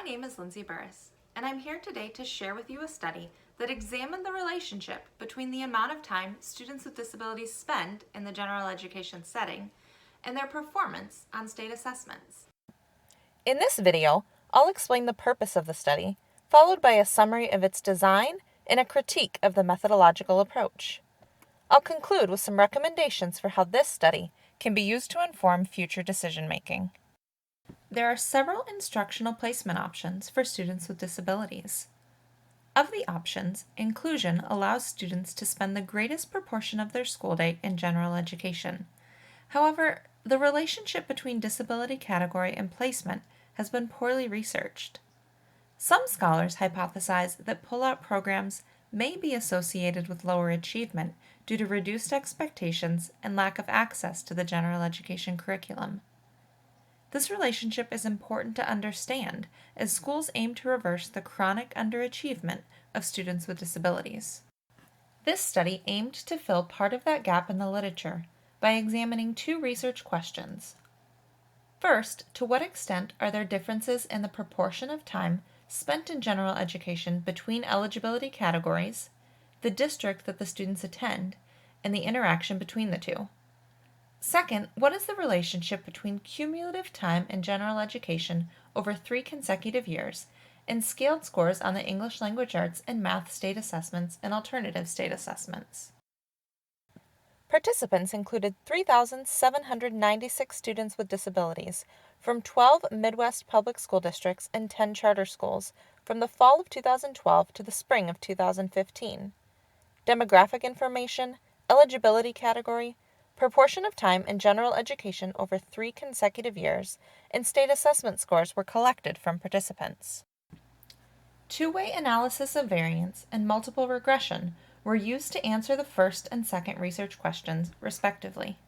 My name is Lindsay Burris, and I'm here today to share with you a study that examined the relationship between the amount of time students with disabilities spend in the general education setting and their performance on state assessments. In this video, I'll explain the purpose of the study, followed by a summary of its design and a critique of the methodological approach. I'll conclude with some recommendations for how this study can be used to inform future decision-making. There are several instructional placement options for students with disabilities. Of the options, inclusion allows students to spend the greatest proportion of their school day in general education. However, the relationship between disability category and placement has been poorly researched. Some scholars hypothesize that pull-out programs may be associated with lower achievement due to reduced expectations and lack of access to the general education curriculum. This relationship is important to understand as schools aim to reverse the chronic underachievement of students with disabilities. This study aimed to fill part of that gap in the literature by examining two research questions. First, to what extent are there differences in the proportion of time spent in general education between eligibility categories, the district that the students attend, and the interaction between the two? Second, what is the relationship between cumulative time in general education over 3 consecutive years and scaled scores on the English language arts and math state assessments and alternative state assessments? Participants included 3,796 students with disabilities from 12 Midwest public school districts and 10 charter schools from the fall of 2012 to the spring of 2015. Demographic information, eligibility category, proportion of time in general education over 3 consecutive years, and state assessment scores were collected from participants. Two-way analysis of variance and multiple regression were used to answer the first and second research questions, respectively.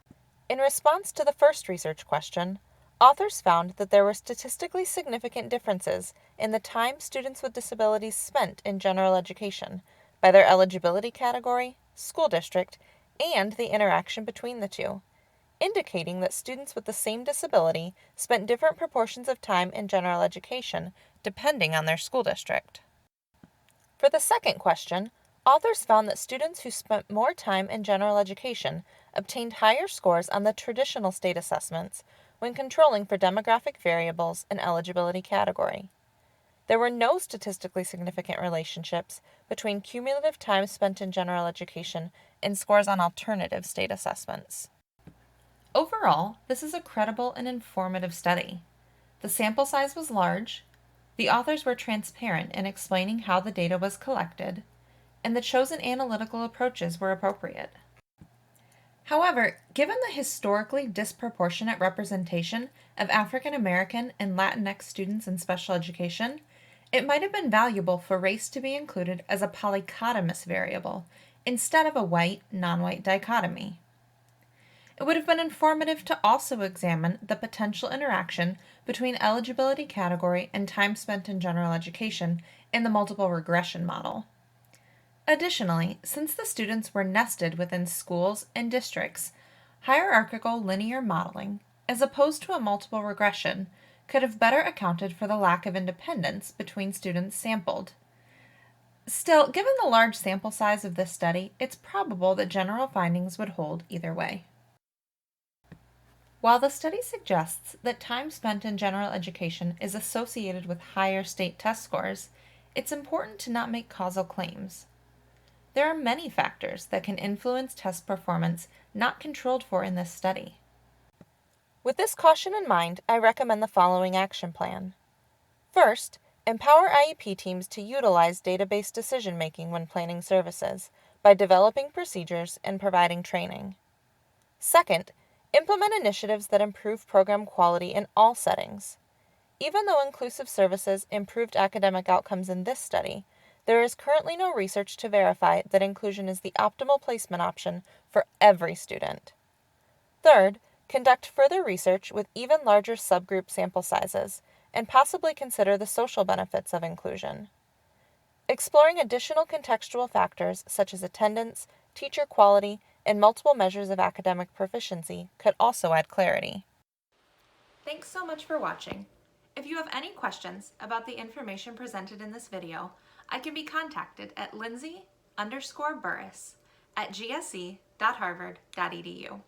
In response to the first research question, authors found that there were statistically significant differences in the time students with disabilities spent in general education by their eligibility category, school district, and the interaction between the two, indicating that students with the same disability spent different proportions of time in general education depending on their school district. For the second question, authors found that students who spent more time in general education obtained higher scores on the traditional state assessments when controlling for demographic variables and eligibility category. There were no statistically significant relationships between cumulative time spent in general education and scores on alternative state assessments. Overall, this is a credible and informative study. The sample size was large, the authors were transparent in explaining how the data was collected, and the chosen analytical approaches were appropriate. However, given the historically disproportionate representation of African American and Latinx students in special education, it might have been valuable for race to be included as a polycotomous variable instead of a white, non-white dichotomy. It would have been informative to also examine the potential interaction between eligibility category and time spent in general education in the multiple regression model. Additionally, since the students were nested within schools and districts, hierarchical linear modeling, as opposed to a multiple regression, could have better accounted for the lack of independence between students sampled. Still, given the large sample size of this study, it's probable that general findings would hold either way. While the study suggests that time spent in general education is associated with higher state test scores, it's important to not make causal claims. There are many factors that can influence test performance not controlled for in this study. With this caution in mind, I recommend the following action plan. First, empower IEP teams to utilize data-based decision-making when planning services by developing procedures and providing training. Second, implement initiatives that improve program quality in all settings. Even though inclusive services improved academic outcomes in this study, there is currently no research to verify that inclusion is the optimal placement option for every student. Third, conduct further research with even larger subgroup sample sizes and possibly consider the social benefits of inclusion. Exploring additional contextual factors such as attendance, teacher quality, and multiple measures of academic proficiency could also add clarity. Thanks so much for watching. If you have any questions about the information presented in this video, I can be contacted at lindsay_burris@gse.harvard.edu.